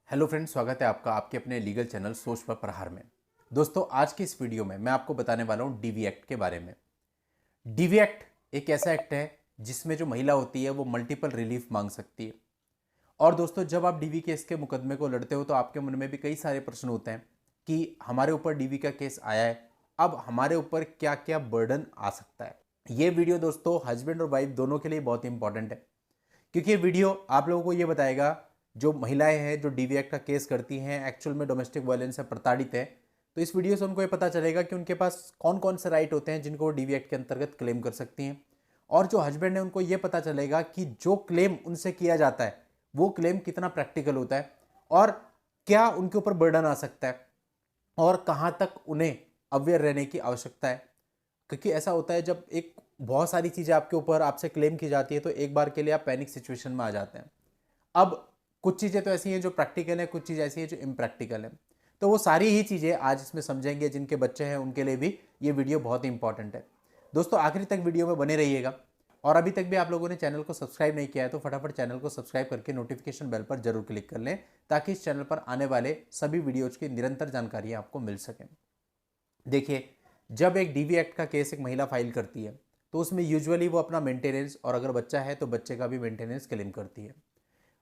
Hello friends, स्वागत है आपका आपके अपने लीगल चैनल सोच पर प्रहार में। दोस्तों, आज की इस वीडियो में मैं आपको बताने वाला हूँ डीवी एक्ट के बारे में। डीवी एक्ट एक ऐसा एक्ट है जिसमें जो महिला होती है वो मल्टीपल रिलीफ मांग सकती है। और दोस्तों, जब आप डीवी केस के मुकदमे को लड़ते हो तो आपके मन में भी कई सारे प्रश्न होते हैं कि हमारे ऊपर डीवी का केस आया है, अब हमारे ऊपर क्या क्या बर्डन आ सकता है। ये वीडियो दोस्तों हस्बैंड और वाइफ दोनों के लिए बहुत इंपॉर्टेंट है, क्योंकि ये वीडियो आप लोगों को ये बताएगा जो महिलाएं हैं जो डीवी एक्ट का केस करती हैं, एक्चुअल में डोमेस्टिक वायलेंस से प्रताड़ित है, तो इस वीडियो से उनको ये पता चलेगा कि उनके पास कौन कौन से राइट होते हैं जिनको वो डीवी एक्ट के अंतर्गत क्लेम कर सकती हैं। और जो हस्बैंड है उनको ये पता चलेगा कि जो क्लेम उनसे किया जाता है वो क्लेम कितना प्रैक्टिकल होता है और क्या उनके ऊपर बर्डन आ सकता है और कहाँ तक उन्हें अवेयर रहने की आवश्यकता है। क्योंकि ऐसा होता है जब एक बहुत सारी चीज़ें आपके ऊपर आपसे क्लेम की जाती है तो एक बार के लिए आप पैनिक सिचुएशन में आ जाते हैं। अब कुछ चीज़ें तो ऐसी हैं जो प्रैक्टिकल है, कुछ चीज़ ऐसी है जो इम्प्रैक्टिकल है। तो वो सारी ही चीज़ें आज इसमें समझेंगे। जिनके बच्चे हैं उनके लिए भी ये वीडियो बहुत इंपॉर्टेंट है। दोस्तों, आखिरी तक वीडियो में बने रहिएगा। और अभी तक भी आप लोगों ने चैनल को सब्सक्राइब नहीं किया है तो फटाफट चैनल को सब्सक्राइब करके नोटिफिकेशन बेल पर जरूर क्लिक कर लें, ताकि इस चैनल पर आने वाले सभी वीडियोज की निरंतर जानकारियाँ आपको मिल सकें। देखिए, जब एक डीवी एक्ट का केस एक महिला फाइल करती है तो उसमें यूजुअली वो अपना मेंटेनेंस और अगर बच्चा है तो बच्चे का भी मेंटेनेंस क्लेम करती है।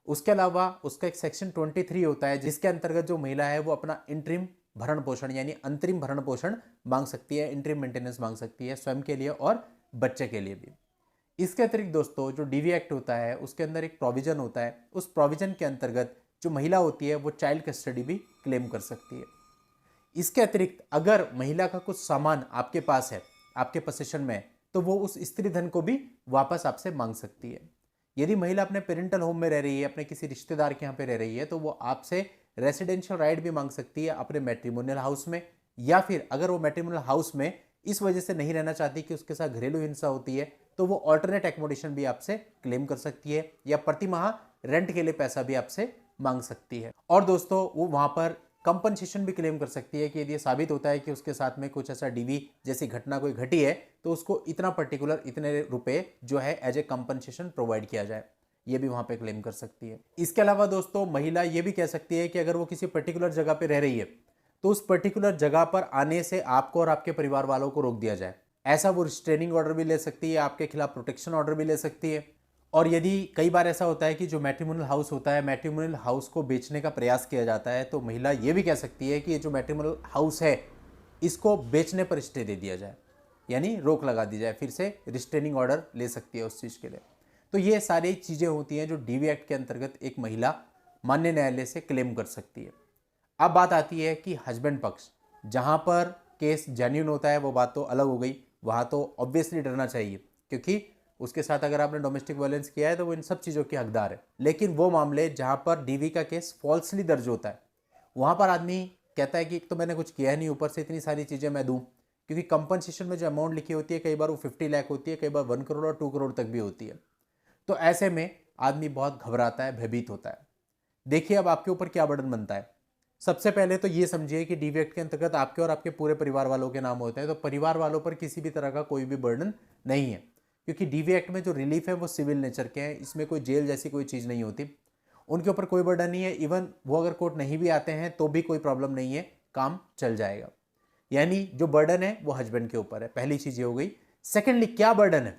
उसके अलावा उसका एक सेक्शन 23 होता है जिसके अंतर्गत जो महिला है वो अपना इंटरिम भरण पोषण यानी अंतरिम भरण पोषण मांग सकती है, इंटरिम मेंटेनेंस मांग सकती है स्वयं के लिए और बच्चे के लिए भी। इसके अतिरिक्त दोस्तों, जो डीवी एक्ट होता है उसके अंदर एक प्रोविजन होता है, उस प्रोविजन के अंतर्गत जो महिला होती है वो चाइल्ड कस्टडी भी क्लेम कर सकती है। इसके अतिरिक्त अगर महिला का कुछ सामान आपके पास है, आपके पोसेशन में है, तो वो उस स्त्री धन को भी वापस आपसे मांग सकती है। यदि महिला अपने पेरेंटल होम में रह रही है, अपने किसी रिश्तेदार के यहाँ पे रह रही है, तो वो आपसे रेसिडेंशियल राइट भी मांग सकती है अपने मैट्रिमोनियल हाउस में। या फिर अगर वो मैट्रिमोनियल हाउस में इस वजह से नहीं रहना चाहती कि उसके साथ घरेलू हिंसा होती है, तो वो ऑल्टरनेट एकोमोडेशन भी आपसे क्लेम कर सकती है या प्रति माह रेंट के लिए पैसा भी आपसे मांग सकती है। और दोस्तों, वो वहां पर कंपनसेशन भी क्लेम कर सकती है कि यदि ये साबित होता है कि उसके साथ में कुछ ऐसा डीवी जैसी घटना कोई घटी है तो उसको इतना पर्टिकुलर इतने रुपए जो है एज ए कंपनसेशन प्रोवाइड किया जाए, ये भी वहां पे क्लेम कर सकती है। इसके अलावा दोस्तों, महिला ये भी कह सकती है कि अगर वो किसी पर्टिकुलर जगह पे रह रही है तो उस पर्टिकुलर जगह पर आने से आपको और आपके परिवार वालों को रोक दिया जाए। ऐसा वो रिस्ट्रेनिंग ऑर्डर भी ले सकती है, आपके खिलाफ प्रोटेक्शन ऑर्डर भी ले सकती है। और यदि कई बार ऐसा होता है कि जो मैट्रिमोनियल हाउस होता है, मैट्रिमोनियल हाउस को बेचने का प्रयास किया जाता है, तो महिला ये भी कह सकती है कि ये जो मैट्रिमोनियल हाउस है इसको बेचने पर स्टे दे दिया जाए, यानी रोक लगा दी जाए, फिर से रिस्ट्रेनिंग ऑर्डर ले सकती है उस चीज़ के लिए। तो ये सारी चीज़ें होती हैं जो डीवी एक्ट के अंतर्गत एक महिला मान्य न्यायालय से क्लेम कर सकती है। अब बात आती है कि हस्बैंड पक्ष, जहाँ पर केस जेन्युइन होता है वो बात तो अलग हो गई, वहाँ तो ऑब्वियसली डरना चाहिए, क्योंकि उसके साथ अगर आपने डोमेस्टिक वायलेंस किया है तो वो इन सब चीज़ों की हकदार है। लेकिन वो मामले जहाँ पर डीवी का केस फॉल्सली दर्ज होता है, वहाँ पर आदमी कहता है कि एक तो मैंने कुछ किया नहीं, ऊपर से इतनी सारी चीज़ें मैं दूँ। क्योंकि कंपनसेशन में जो अमाउंट लिखी होती है कई बार वो 50 लाख होती है, कई बार 1 करोड़ और 2 करोड़ तक भी होती है। तो ऐसे में आदमी बहुत घबराता है, भयभीत होता है। देखिए, अब आपके ऊपर क्या बर्डन बनता है। सबसे पहले तो ये समझिए कि डीवी एक्ट के अंतर्गत आपके और आपके पूरे परिवार वालों के नाम होते हैं, तो परिवार वालों पर किसी भी तरह का कोई भी बर्डन नहीं है, क्योंकि डीवी एक्ट में जो रिलीफ है वो सिविल नेचर के हैं, इसमें कोई जेल जैसी कोई चीज़ नहीं होती। उनके ऊपर कोई बर्डन नहीं है। इवन वो अगर कोर्ट नहीं भी आते हैं तो भी कोई प्रॉब्लम नहीं है, काम चल जाएगा। यानी जो बर्डन है वो हस्बैंड के ऊपर है। पहली चीज़ ये हो गई। सेकेंडली, क्या बर्डन है?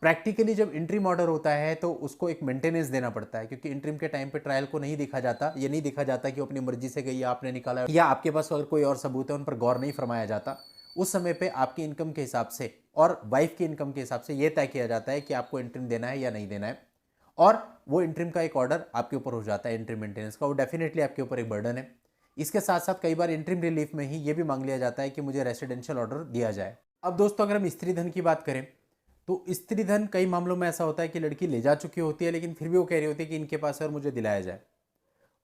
प्रैक्टिकली जब इंटरिम ऑर्डर होता है तो उसको एक मेंटेनेंस देना पड़ता है, क्योंकि इंटरिम के टाइम पे ट्रायल को नहीं देखा जाता, ये नहीं देखा जाता कि वो अपनी मर्जी से गई या आपने निकाला, या आपके पास अगर कोई और सबूत है उन पर गौर नहीं फरमाया जाता। उस समय पे आपकी इनकम के हिसाब से और वाइफ की इनकम के हिसाब से यह तय किया जाता है कि आपको इंटरिम देना है या नहीं देना है। और वो इंटरिम का एक ऑर्डर आपके ऊपर हो जाता है, इंटरिम मेंटेनेंस का, वो डेफिनेटली आपके ऊपर एक बर्डन है। इसके साथ साथ कई बार इंटरिम रिलीफ में ही ये भी मांग लिया जाता है कि मुझे रेसिडेंशियल ऑर्डर दिया जाए। अब दोस्तों, अगर हम स्त्री धन की बात करें तो स्त्री धन कई मामलों में ऐसा होता है कि लड़की ले जा चुकी होती है लेकिन फिर भी वो कह रही होती है कि इनके पास है और मुझे दिलाया जाए।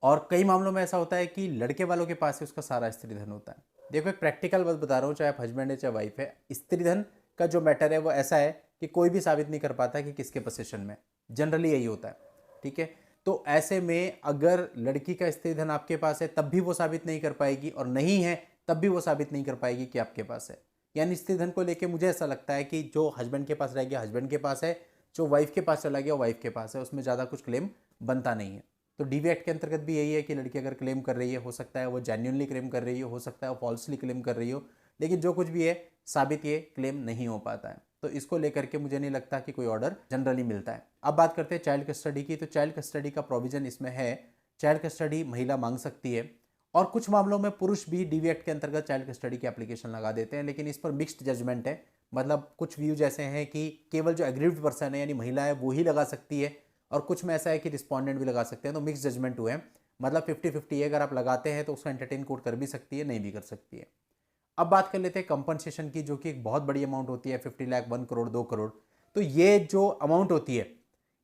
और कई मामलों में ऐसा होता है कि लड़के वालों के पास ही उसका सारा स्त्री धन होता है। देखो, एक प्रैक्टिकल बात बता रहा हूँ, चाहे आप हस्बैंड है चाहे वाइफ है, स्त्री धन का जो मैटर है वो ऐसा है कि कोई भी साबित नहीं कर पाता कि किसके पोसेशन में। जनरली यही होता है, ठीक है। तो ऐसे में अगर लड़की का स्त्री धन आपके पास है तब भी वो साबित नहीं कर पाएगी, और नहीं है तब भी वो साबित नहीं कर पाएगी कि आपके पास है। यानी स्त्री धन को लेके मुझे ऐसा लगता है कि जो हस्बैंड के पास रह गया हस्बैंड के पास है, जो वाइफ के पास चला गया वाइफ के पास है, उसमें ज़्यादा कुछ क्लेम बनता नहीं है। तो डीवी एक्ट के अंतर्गत भी यही है कि लड़की अगर क्लेम कर रही है, हो सकता है वो जेन्युइनली क्लेम कर रही हो सकता है वो फॉल्सली क्लेम कर रही हो, लेकिन जो कुछ भी है साबित ये क्लेम नहीं हो पाता है। तो इसको लेकर के मुझे नहीं लगता कि कोई ऑर्डर जनरली मिलता है। अब बात करते हैं चाइल्ड कस्टडी की। तो चाइल्ड कस्टडी का प्रोविजन इसमें है, चाइल्ड कस्टडी महिला मांग सकती है और कुछ मामलों में पुरुष भी डीवी एक्ट के अंतर्गत चाइल्ड कस्टडी की एप्लीकेशन लगा देते हैं, लेकिन इस पर मिक्स्ड जजमेंट है। मतलब कुछ व्यूज ऐसे हैं कि केवल जो एग्रीव्ड पर्सन है यानी महिला है वो ही लगा सकती है, और कुछ में ऐसा है कि रिस्पॉन्डेंट भी लगा सकते हैं। तो मिक्स जजमेंट हुए हैं, मतलब 50-50 है। अगर आप लगाते हैं तो उसका एंटरटेन कोर्ट कर भी सकती है, नहीं भी कर सकती है। अब बात कर लेते हैं कंपनसेशन की, जो कि एक बहुत बड़ी अमाउंट होती है, 50 लाख, 1 करोड़, 2 करोड़। तो ये जो अमाउंट होती है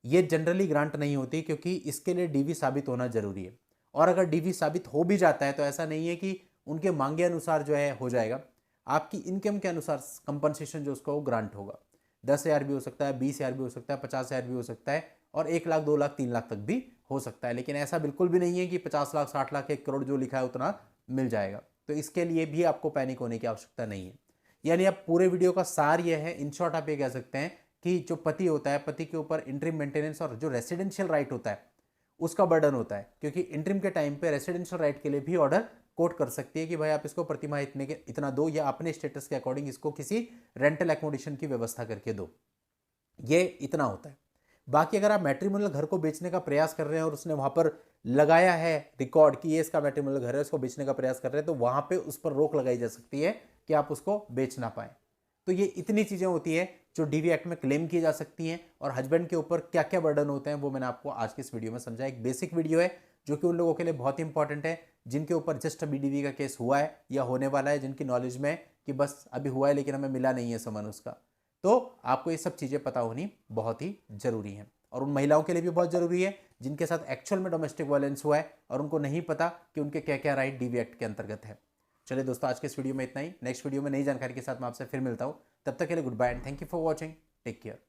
ये जनरली ग्रांट नहीं होती, क्योंकि इसके लिए डीवी साबित होना जरूरी है। और अगर डीवी साबित हो भी जाता है तो ऐसा नहीं है कि उनके मांगे अनुसार जो है हो जाएगा, आपकी इनकम के अनुसार कंपनसेशन जो उसका वो ग्रांट होगा। 10,000 भी हो सकता है, 20,000 भी हो सकता है, 50,000 भी हो सकता है, और 1 लाख, 2 लाख, 3 लाख तक भी हो सकता है। लेकिन ऐसा बिल्कुल भी नहीं है कि 50 लाख, 60 लाख, 1 करोड़ जो लिखा है उतना मिल जाएगा। तो इसके लिए भी आपको पैनिक होने की आवश्यकता नहीं है। यानी अब पूरे वीडियो का सार यह है, इन शॉर्ट आप ये कह सकते हैं कि जो पति होता है, पति के ऊपर इंटरिम मेंटेनेंस और जो रेसिडेंशियल राइट होता है उसका बर्डन होता है, क्योंकि इंटरिम के टाइम पे रेसिडेंशियल राइट के लिए भी ऑर्डर कोर्ट कर सकती है कि भाई आप इसको प्रतिमाह इतना दो, या अपने स्टेटस के अकॉर्डिंग इसको किसी रेंटल एकोमोडेशन की व्यवस्था करके दो। ये इतना होता है। बाकी अगर आप मैट्रिमोनियल घर को बेचने का प्रयास कर रहे हैं और उसने वहां पर लगाया है रिकॉर्ड कि ये इसका मैट्रिमोनियल घर है, उसको बेचने का प्रयास कर रहे हैं, तो वहां पे उस पर रोक लगाई जा सकती है कि आप उसको बेच ना पाए। तो ये इतनी चीजें होती है जो डीवी एक्ट में क्लेम की जा सकती हैं, और हस्बैंड के ऊपर क्या क्या बर्डन होते हैं वो मैंने आपको आज की इस वीडियो में समझा। एक बेसिक वीडियो है जो कि उन लोगों के लिए बहुत इंपॉर्टेंट है जिनके ऊपर जस्ट अभी डीवी का केस हुआ है या होने वाला है, जिनकी नॉलेज में कि बस अभी हुआ है लेकिन हमें मिला नहीं है समन उसका। तो आपको ये सब चीजें पता होनी बहुत ही जरूरी है, और उन महिलाओं के लिए भी बहुत जरूरी है जिनके साथ एक्चुअल में डोमेस्टिक वायलेंस हुआ है और उनको नहीं पता कि उनके क्या क्या राइट डीवी एक्ट के अंतर्गत है। चलिए दोस्तों, आज के इस वीडियो में इतना ही। नेक्स्ट वीडियो में नई जानकारी के साथ मैं आपसे फिर मिलता हूं। तब तक के लिए good bye and thank you for watching. Take care.